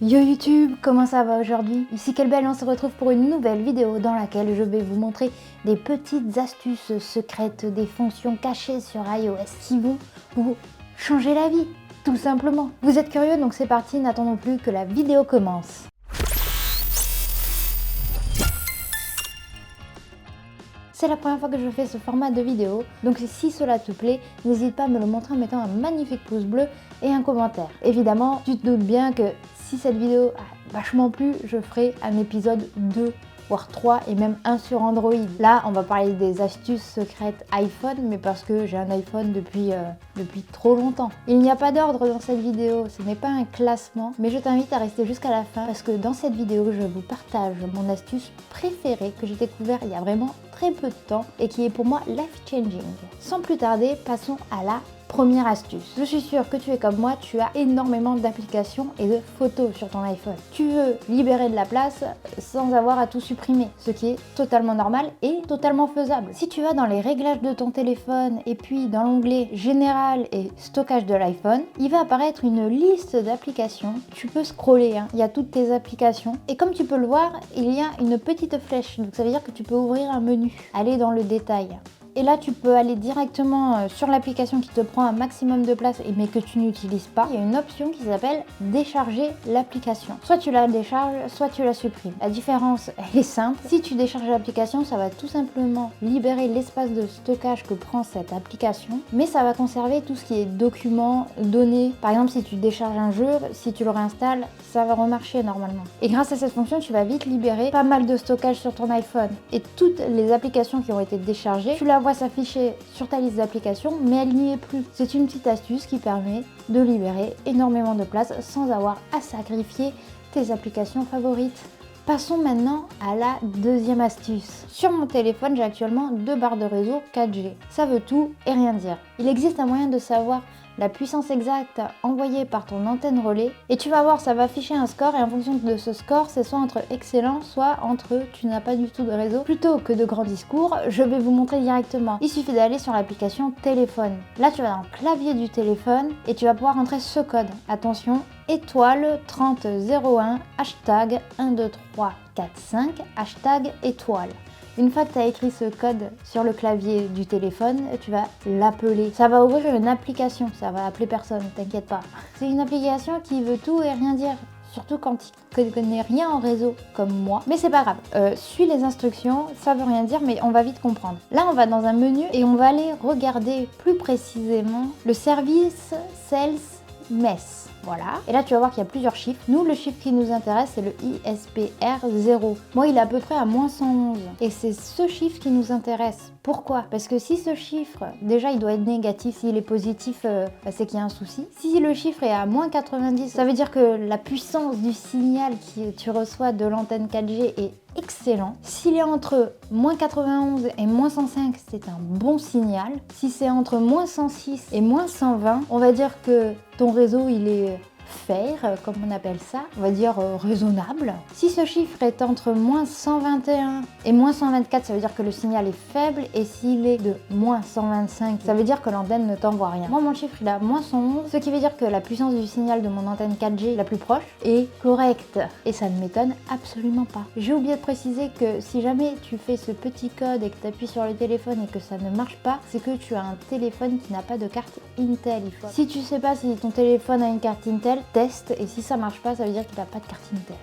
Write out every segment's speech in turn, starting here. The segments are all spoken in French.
Yo YouTube, comment ça va aujourd'hui? Ici Kelbel, on se retrouve pour une nouvelle vidéo dans laquelle je vais vous montrer des petites astuces secrètes, des fonctions cachées sur iOS qui vont vous changer la vie, tout simplement. Vous êtes curieux, donc c'est parti, n'attendons plus que la vidéo commence. C'est la première fois que je fais ce format de vidéo, donc si cela te plaît, n'hésite pas à me le montrer en mettant un magnifique pouce bleu et un commentaire. Évidemment, tu te doutes bien que si cette vidéo a vachement plu, je ferai un épisode 2, voire 3 et même un sur Android. Là, on va parler des astuces secrètes iPhone, mais parce que j'ai un iPhone depuis trop longtemps. Il n'y a pas d'ordre dans cette vidéo, ce n'est pas un classement, mais je t'invite à rester jusqu'à la fin parce que dans cette vidéo, je vous partage mon astuce préférée que j'ai découvert il y a vraiment très peu de temps et qui est pour moi life-changing. Sans plus tarder, passons à la première astuce. Je suis sûre que tu es comme moi, tu as énormément d'applications et de photos sur ton iPhone. Tu veux libérer de la place sans avoir à tout supprimer, ce qui est totalement normal et totalement faisable. Si tu vas dans les réglages de ton téléphone et puis dans l'onglet Général et Stockage de l'iPhone, il va apparaître une liste d'applications. Tu peux scroller, il y a toutes tes applications et comme tu peux le voir, il y a une petite flèche, donc ça veut dire que tu peux ouvrir un menu, aller dans le détail. Et là, tu peux aller directement sur l'application qui te prend un maximum de place mais que tu n'utilises pas. Il y a une option qui s'appelle décharger l'application. Soit tu la décharges, soit tu la supprimes. La différence, elle est simple. Si tu décharges l'application, ça va tout simplement libérer l'espace de stockage que prend cette application, mais ça va conserver tout ce qui est documents, données. Par exemple, si tu décharges un jeu, si tu le réinstalles, ça va remarcher normalement. Et grâce à cette fonction, tu vas vite libérer pas mal de stockage sur ton iPhone. Et toutes les applications qui ont été déchargées, tu la vois s'afficher sur ta liste d'applications, mais elle n'y est plus. C'est une petite astuce qui permet de libérer énormément de place sans avoir à sacrifier tes applications favorites. Passons maintenant à la deuxième astuce. Sur mon téléphone, j'ai actuellement 2 barres de réseau 4G. Ça veut tout et rien dire. Il existe un moyen de savoir la puissance exacte envoyée par ton antenne relais et tu vas voir, ça va afficher un score et en fonction de ce score, c'est soit entre excellent, soit entre tu n'as pas du tout de réseau. Plutôt que de grands discours, je vais vous montrer directement. Il suffit d'aller sur l'application téléphone. Là, tu vas dans le clavier du téléphone et tu vas pouvoir entrer ce code. Attention, étoile 3001 hashtag 12345 hashtag étoile. Une fois que tu as écrit ce code sur le clavier du téléphone, tu vas l'appeler. Ça va ouvrir une application, ça va appeler personne, t'inquiète pas. C'est une application qui veut tout et rien dire, surtout quand tu connais rien en réseau comme moi. Mais c'est pas grave, suis les instructions, ça veut rien dire mais on va vite comprendre. Là on va dans un menu et on va aller regarder plus précisément le service Sales Mess. Voilà. Et là, tu vas voir qu'il y a plusieurs chiffres. Nous, le chiffre qui nous intéresse, c'est le ISPR 0. Moi, il est à peu près à moins 111. Et c'est ce chiffre qui nous intéresse. Pourquoi? Parce que si ce chiffre, déjà, il doit être négatif. S'il est positif, c'est qu'il y a un souci. Si le chiffre est à moins 90, ça veut dire que la puissance du signal que tu reçois de l'antenne 4G est excellent. S'il est entre moins 91 et moins 105, c'est un bon signal. Si c'est entre moins 106 et moins 120, on va dire que ton réseau, il est fair, comme on appelle ça, on va dire raisonnable. Si ce chiffre est entre moins 121 et moins 124, ça veut dire que le signal est faible, et s'il est de moins 125, ça veut dire que l'antenne ne t'envoie rien. Moi, mon chiffre il est à moins 111, ce qui veut dire que la puissance du signal de mon antenne 4G la plus proche est correcte, et ça ne m'étonne absolument pas. J'ai oublié de préciser que si jamais tu fais ce petit code et que tu appuies sur le téléphone et que ça ne marche pas, c'est que tu as un téléphone qui n'a pas de carte Intel. Si tu sais pas si ton téléphone a une carte Intel, teste, et si ça marche pas, ça veut dire qu'il n'a pas de carte Intel.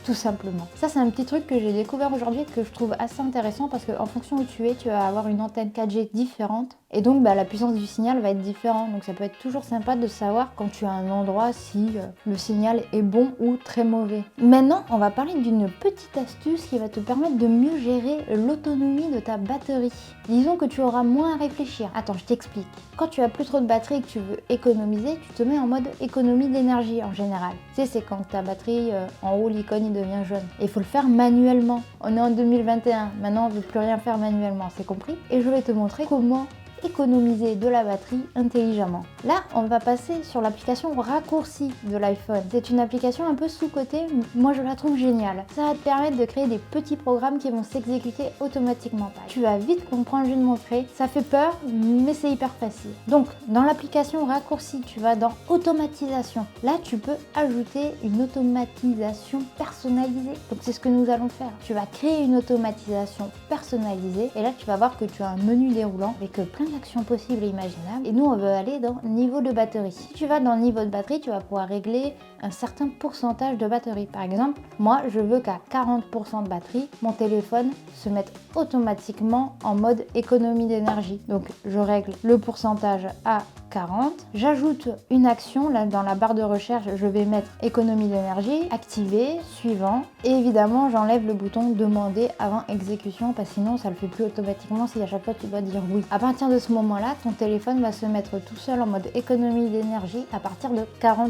Tout simplement. Ça, c'est un petit truc que j'ai découvert aujourd'hui et que je trouve assez intéressant parce qu'en fonction où tu es, tu vas avoir une antenne 4G différente et donc la puissance du signal va être différente. Donc ça peut être toujours sympa de savoir quand tu as un endroit si le signal est bon ou très mauvais. Maintenant, on va parler d'une petite astuce qui va te permettre de mieux gérer l'autonomie de ta batterie. Disons que tu auras moins à réfléchir. Attends, je t'explique. Quand tu as plus trop de batterie et que tu veux économiser, tu te mets en mode économie d'énergie en général. Tu sais, c'est quand ta batterie, en haut, l'icône, il devient jaune. Et il faut le faire manuellement. On est en 2021, maintenant on ne veut plus rien faire manuellement, c'est compris? Et je vais te montrer comment économiser de la batterie intelligemment. Là, on va passer sur l'application raccourci de l'iPhone. C'est une application un peu sous-cotée, moi je la trouve géniale. Ça va te permettre de créer des petits programmes qui vont s'exécuter automatiquement. Tu vas vite comprendre, je vais te montrer. Ça fait peur, mais c'est hyper facile. Donc, dans l'application raccourci, tu vas dans automatisation. Là, tu peux ajouter une automatisation personnalisée. Donc, c'est ce que nous allons faire. Tu vas créer une automatisation personnalisée et là, tu vas voir que tu as un menu déroulant avec plein d'actions possibles et imaginables. Et nous, on veut aller dans niveau de batterie. Si tu vas dans niveau de batterie, tu vas pouvoir régler un certain pourcentage de batterie. Par exemple, moi, je veux qu'à 40% de batterie, mon téléphone se mette automatiquement en mode économie d'énergie. Donc, je règle le pourcentage à 40. J'ajoute une action, là dans la barre de recherche, je vais mettre économie d'énergie, activer, suivant. Et évidemment, j'enlève le bouton demander avant exécution parce que sinon ça le fait plus automatiquement si à chaque fois tu dois dire oui. À partir de ce moment-là, ton téléphone va se mettre tout seul en mode économie d'énergie à partir de 40%.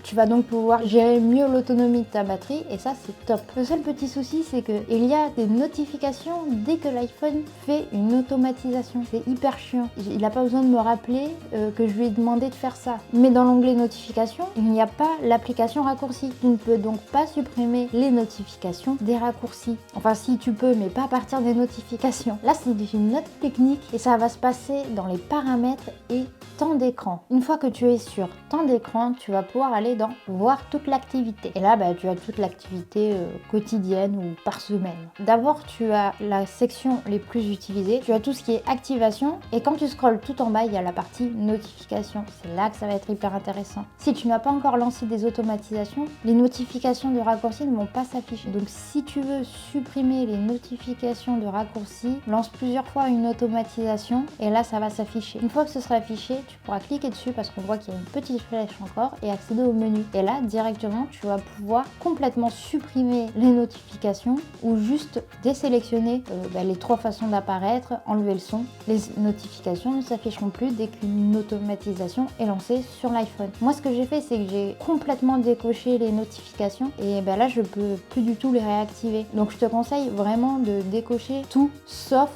Tu vas donc pouvoir gérer mieux l'autonomie de ta batterie et ça c'est top. Le seul petit souci c'est que il y a des notifications dès que l'iPhone fait une automatisation. C'est hyper chiant. Il n'a pas besoin de me rappeler que je lui ai demandé de faire ça. Mais dans l'onglet notifications, il n'y a pas l'application raccourci. Tu ne peux donc pas supprimer les notifications des raccourcis. Enfin si tu peux, mais pas à partir des notifications. Là c'est une autre technique et ça va se passer dans les paramètres et temps d'écran. Une fois que tu es sur temps d'écran, tu vas pouvoir aller dans voir toute l'activité. Et là, tu as toute l'activité quotidienne ou par semaine. D'abord, tu as la section les plus utilisées. Tu as tout ce qui est activation. Et quand tu scrolles tout en bas, il y a la partie notification. C'est là que ça va être hyper intéressant. Si tu n'as pas encore lancé des automatisations, les notifications de raccourcis ne vont pas s'afficher. Donc, si tu veux supprimer les notifications de raccourcis, lance plusieurs fois une automatisation et là, ça va s'afficher. Une fois que ce sera affiché, tu pourras cliquer dessus parce qu'on voit qu'il y a une petite flèche encore et accéder au menu. Et là, directement, tu vas pouvoir complètement supprimer les notifications ou juste désélectionner les trois façons d'apparaître, enlever le son. Les notifications ne s'afficheront plus dès qu'une automatisation est lancée sur l'iPhone. Moi, ce que j'ai fait, c'est que j'ai complètement décoché les notifications et là, je peux plus du tout les réactiver. Donc, je te conseille vraiment de décocher tout sauf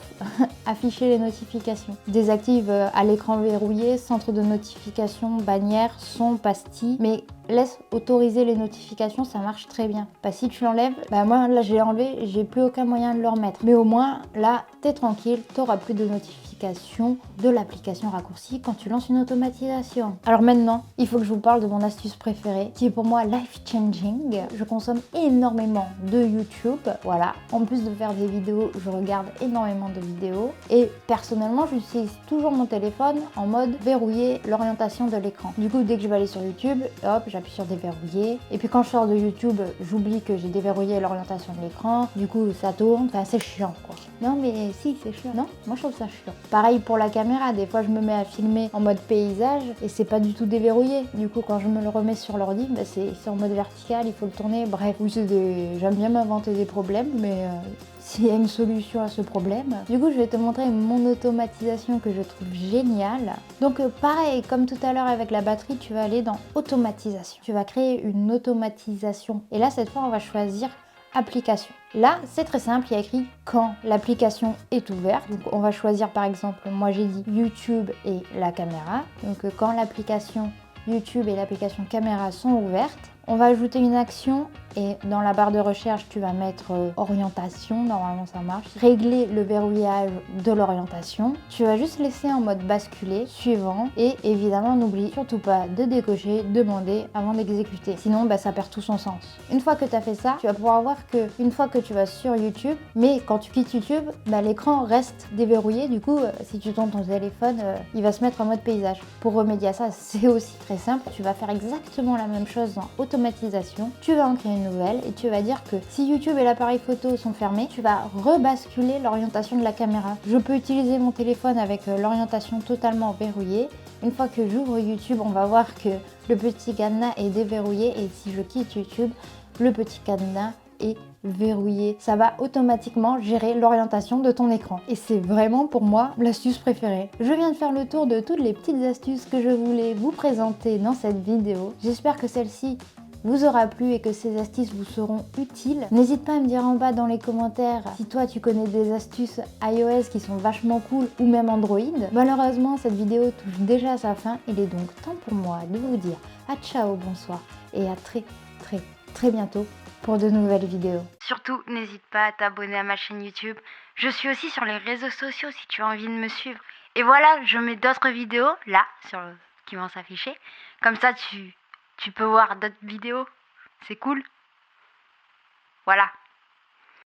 afficher les notifications. Désactive à l'écran verrouillé, centre de notification, bannière, son, pastille, mais laisse autoriser les notifications, ça marche très bien. Si tu l'enlèves, moi là j'ai enlevé, j'ai plus aucun moyen de le remettre. Mais au moins là, t'es tranquille, t'auras plus de notifications de l'application raccourci quand tu lances une automatisation. Alors maintenant, il faut que je vous parle de mon astuce préférée, qui est pour moi life changing. Je consomme énormément de YouTube, voilà. En plus de faire des vidéos, je regarde énormément de vidéos. Et personnellement, j'utilise toujours mon téléphone en mode verrouiller l'orientation de l'écran. Du coup, dès que je vais aller sur YouTube, hop, j'appuie sur déverrouiller. Et puis quand je sors de YouTube, j'oublie que j'ai déverrouillé l'orientation de l'écran. Du coup, ça tourne. C'est assez chiant, quoi. Non, mais si, c'est chiant. Non, moi je trouve ça chiant. Pareil pour la caméra. Des fois, je me mets à filmer en mode paysage et c'est pas du tout déverrouillé. Du coup, quand je me le remets sur l'ordi, c'est en mode vertical, il faut le tourner. Bref, oui, j'aime bien m'inventer des problèmes, mais s'il y a une solution à ce problème. Du coup, je vais te montrer mon automatisation que je trouve géniale. Donc pareil, comme tout à l'heure avec la batterie, tu vas aller dans automatisation. Tu vas créer une automatisation. Et là, cette fois, on va choisir application. Là, c'est très simple, il y a écrit quand l'application est ouverte. Donc on va choisir par exemple, moi j'ai dit YouTube et la caméra. Donc quand l'application YouTube et l'application caméra sont ouvertes, on va ajouter une action et dans la barre de recherche, tu vas mettre orientation, normalement ça marche. Régler le verrouillage de l'orientation. Tu vas juste laisser en mode basculer, suivant. Et évidemment, n'oublie surtout pas de décocher, demander avant d'exécuter. Sinon, ça perd tout son sens. Une fois que tu as fait ça, tu vas pouvoir voir que une fois que tu vas sur YouTube, mais quand tu quittes YouTube, l'écran reste déverrouillé. Du coup, si tu tournes ton téléphone, il va se mettre en mode paysage. Pour remédier à ça, c'est aussi très simple. Tu vas faire exactement la même chose dans automatisation. Tu vas en créer une nouvelle et tu vas dire que si YouTube et l'appareil photo sont fermés, tu vas rebasculer l'orientation de la caméra. Je peux utiliser mon téléphone avec l'orientation totalement verrouillée. Une fois que j'ouvre YouTube, on va voir que le petit cadenas est déverrouillé et si je quitte YouTube, le petit cadenas est verrouillé. Ça va automatiquement gérer l'orientation de ton écran. Et c'est vraiment pour moi l'astuce préférée. Je viens de faire le tour de toutes les petites astuces que je voulais vous présenter dans cette vidéo. J'espère que celle-ci vous aura plu et que ces astuces vous seront utiles. N'hésite pas à me dire en bas dans les commentaires si toi tu connais des astuces iOS qui sont vachement cool ou même Android. Malheureusement, cette vidéo touche déjà à sa fin. Il est donc temps pour moi de vous dire à ciao, bonsoir et à très bientôt pour de nouvelles vidéos. Surtout, n'hésite pas à t'abonner à ma chaîne YouTube. Je suis aussi sur les réseaux sociaux si tu as envie de me suivre. Et voilà, je mets d'autres vidéos là qui vont s'afficher. Comme ça, tu peux voir d'autres vidéos. C'est cool. Voilà.